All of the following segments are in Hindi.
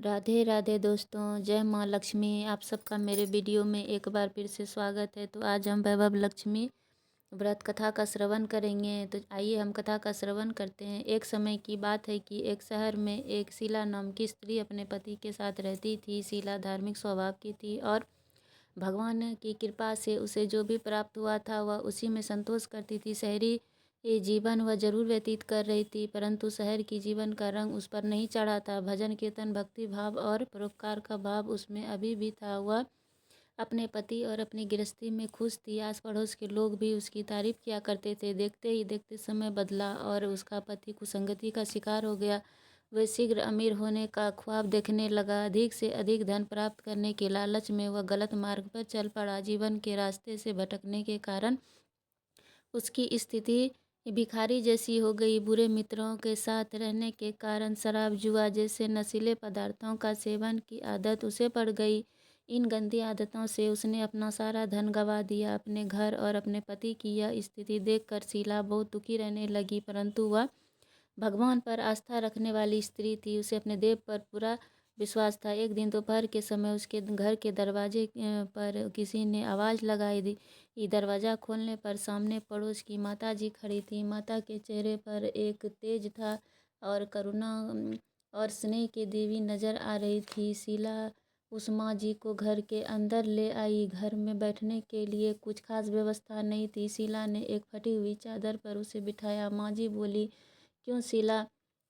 राधे राधे दोस्तों, जय माँ लक्ष्मी। आप सबका मेरे वीडियो में एक बार फिर से स्वागत है। तो आज हम वैभव लक्ष्मी व्रत कथा का श्रवण करेंगे। तो आइए हम कथा का श्रवण करते हैं। एक समय की बात है कि एक शहर में एक शीला नाम की स्त्री अपने पति के साथ रहती थी। शीला धार्मिक स्वभाव की थी और भगवान की कृपा से उसे जो भी प्राप्त हुआ था वह उसी में संतोष करती थी। शहरी ये जीवन वह जरूर व्यतीत कर रही थी, परंतु शहर की जीवन का रंग उस पर नहीं चढ़ा था। भजन कीर्तन भक्ति भाव और परोपकार का भाव उसमें अभी भी था। वह अपने पति और अपनी गृहस्थी में खुश थी। आस पड़ोस के लोग भी उसकी तारीफ किया करते थे। देखते ही देखते समय बदला और उसका पति कुसंगति का शिकार हो गया। वह शीघ्र अमीर होने का ख्वाब देखने लगा। अधिक से अधिक धन प्राप्त करने के लालच में वह गलत मार्ग पर चल पड़ा। जीवन के रास्ते से भटकने के कारण उसकी स्थिति भिखारी जैसी हो गई। बुरे मित्रों के साथ रहने के कारण शराब जुआ जैसे नशीले पदार्थों का सेवन की आदत उसे पड़ गई। इन गंदी आदतों से उसने अपना सारा धन गंवा दिया। अपने घर और अपने पति की यह स्थिति देखकर शीला बहुत दुखी रहने लगी, परंतु वह भगवान पर आस्था रखने वाली स्त्री थी। उसे अपने देव पर पूरा विश्वास था। एक दिन दोपहर के समय उसके घर के दरवाजे पर किसी ने आवाज़ लगाई दी। दरवाज़ा खोलने पर सामने पड़ोस की माता जी खड़ी थी। माता के चेहरे पर एक तेज था और करुणा और स्नेह की देवी नजर आ रही थी। शीला उस माँ जी को घर के अंदर ले आई। घर में बैठने के लिए कुछ खास व्यवस्था नहीं थी। शीला ने एक फटी हुई चादर पर उसे बिठाया। माँ जी बोली, क्यों शीला,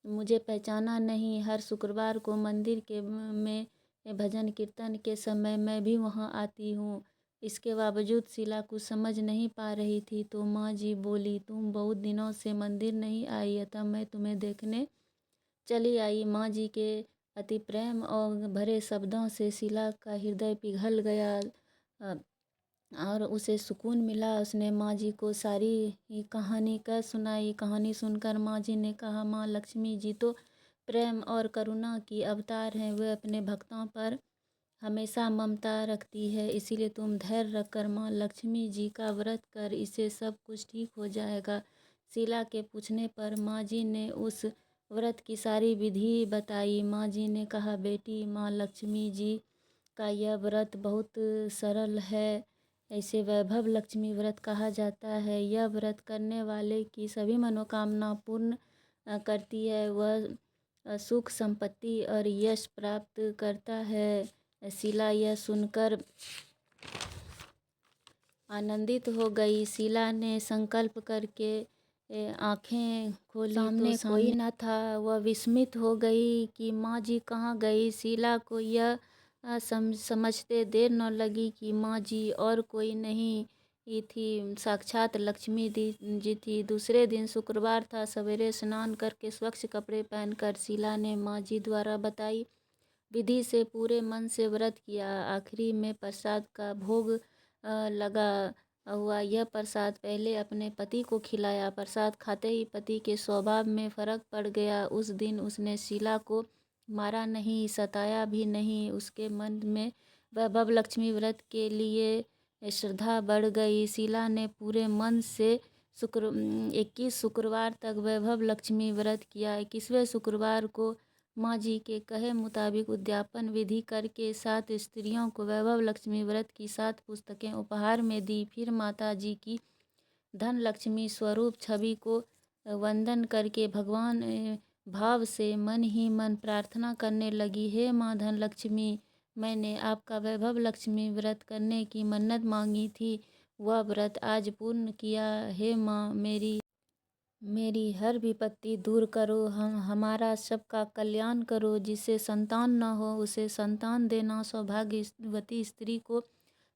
मुझे पहचाना नहीं? हर शुक्रवार को मंदिर के में भजन कीर्तन के समय मैं भी वहाँ आती हूँ। इसके बावजूद शीला कुछ समझ नहीं पा रही थी। तो माँ जी बोली, तुम बहुत दिनों से मंदिर नहीं आई, अतः मैं तुम्हें देखने चली आई। माँ जी के अति प्रेम और भरे शब्दों से शीला का हृदय पिघल गया और उसे सुकून मिला। उसने माँ जी को सारी ही कहानी कह सुनाई। कहानी सुनकर माँ जी ने कहा, माँ लक्ष्मी जी तो प्रेम और करुणा की अवतार हैं। वे अपने भक्तों पर हमेशा ममता रखती है, इसीलिए तुम धैर्य रखकर माँ लक्ष्मी जी का व्रत कर, इससे सब कुछ ठीक हो जाएगा। शीला के पूछने पर माँ जी ने उस व्रत की सारी विधि बताई। माँ जी ने कहा, बेटी, माँ लक्ष्मी जी का यह व्रत बहुत सरल है। ऐसे वैभव लक्ष्मी व्रत कहा जाता है। यह व्रत करने वाले की सभी मनोकामना पूर्ण करती है। वह सुख संपत्ति और यश प्राप्त करता है। शीला यह सुनकर आनंदित हो गई। शीला ने संकल्प करके आंखें खोली तो सामने कोई न था। वह विस्मित हो गई कि माँ जी कहाँ गई। शीला को यह समझते देर न लगी कि माँ जी और कोई नहीं ही थी, साक्षात लक्ष्मी जी थी। दूसरे दिन शुक्रवार था। सवेरे स्नान करके स्वच्छ कपड़े पहनकर शीला ने माँ जी द्वारा बताई विधि से पूरे मन से व्रत किया। आखिरी में प्रसाद का भोग लगा हुआ। यह प्रसाद पहले अपने पति को खिलाया। प्रसाद खाते ही पति के स्वभाव में फर्क पड़ गया। उस दिन उसने शीला को मारा नहीं, सताया भी नहीं। उसके मन में वैभव लक्ष्मी व्रत के लिए श्रद्धा बढ़ गई। शीला ने पूरे मन से 21 शुक्रवार तक वैभव लक्ष्मी व्रत किया। 21वें शुक्रवार को माँ जी के कहे मुताबिक उद्यापन विधि करके 7 स्त्रियों को वैभव लक्ष्मी व्रत की 7 पुस्तकें उपहार में दी। फिर माता जी की धन लक्ष्मी स्वरूप छवि को वंदन करके भगवान भाव से मन ही मन प्रार्थना करने लगी, हे माँ धन लक्ष्मी, मैंने आपका वैभव लक्ष्मी व्रत करने की मन्नत मांगी थी, वह व्रत आज पूर्ण किया। हे माँ, मेरी हर विपत्ति दूर करो, हमारा सबका कल्याण करो। जिसे संतान न हो उसे संतान देना, सौभाग्यवती स्त्री को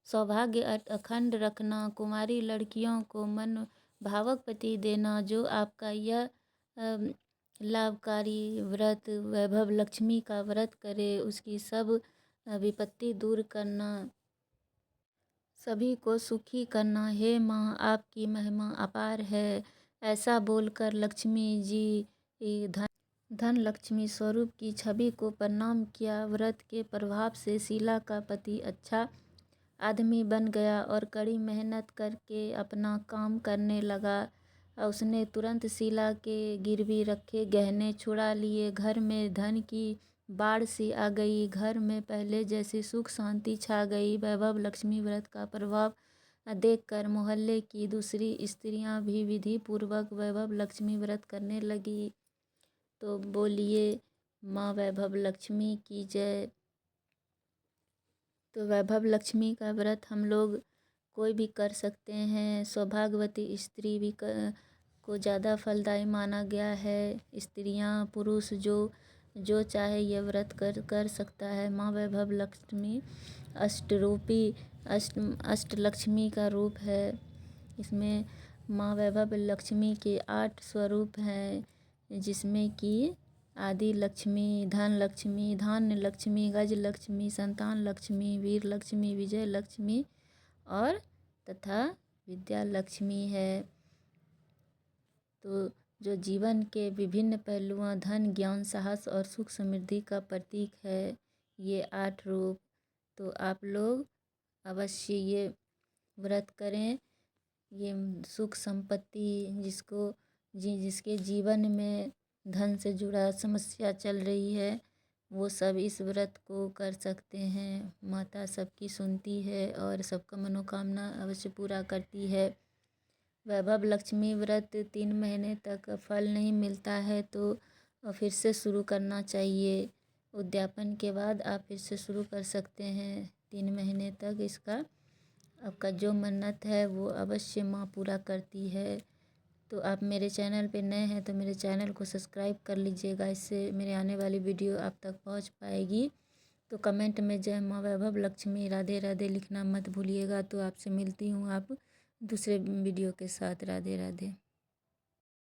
सौभाग्य अखंड रखना, कुमारी लड़कियों को मन भावक पति देना। जो आपका यह लाभकारी व्रत वैभव लक्ष्मी का व्रत करे, उसकी सब विपत्ति दूर करना, सभी को सुखी करना। हे माँ, आपकी महिमा अपार है। ऐसा बोलकर लक्ष्मी जी धन लक्ष्मी स्वरूप की छवि को प्रणाम किया। व्रत के प्रभाव से शीला का पति अच्छा आदमी बन गया और कड़ी मेहनत करके अपना काम करने लगा। उसने तुरंत शीला के गिरवी रखे गहने छुड़ा लिए। घर में धन की बाढ़ सी आ गई, घर में पहले जैसी सुख शांति छा गई। वैभव लक्ष्मी व्रत का प्रभाव देखकर मोहल्ले की दूसरी स्त्रियां भी विधि पूर्वक वैभव लक्ष्मी व्रत करने लगी। तो बोलिए माँ वैभव लक्ष्मी की जय। तो वैभव लक्ष्मी का व्रत हम लोग कोई भी कर सकते हैं। सौभाग्यवती स्त्री भी को ज़्यादा फलदायी माना गया है। स्त्रियां पुरुष जो चाहे ये व्रत कर सकता है। माँ वैभव लक्ष्मी अष्टरूपी अष्टलक्ष्मी का रूप है। इसमें माँ वैभव लक्ष्मी के 8 स्वरूप हैं, जिसमें कि आदि लक्ष्मी, धन लक्ष्मी, धान्य लक्ष्मी, गज लक्ष्मी, संतान लक्ष्मी, वीर लक्ष्मी, विजय लक्ष्मी और तथा विद्या लक्ष्मी है। तो जो जीवन के विभिन्न पहलुओं धन, ज्ञान, साहस और सुख समृद्धि का प्रतीक है ये 8 रूप। तो आप लोग अवश्य ये व्रत करें। ये सुख संपत्ति जिसके जीवन में धन से जुड़ा समस्या चल रही है वो सब इस व्रत को कर सकते हैं। माता सबकी सुनती है और सबका मनोकामना अवश्य पूरा करती है। वैभव लक्ष्मी व्रत 3 महीने तक फल नहीं मिलता है तो फिर से शुरू करना चाहिए। उद्यापन के बाद आप फिर से शुरू कर सकते हैं। 3 महीने तक इसका आपका जो मन्नत है वो अवश्य माँ पूरा करती है। तो आप मेरे चैनल पे नए हैं तो मेरे चैनल को सब्सक्राइब कर लीजिएगा, इससे मेरे आने वाली वीडियो आप तक पहुंच पाएगी। तो कमेंट में जय माँ वैभव लक्ष्मी राधे राधे लिखना मत भूलिएगा। तो आपसे मिलती हूँ आप दूसरे वीडियो के साथ। राधे राधे।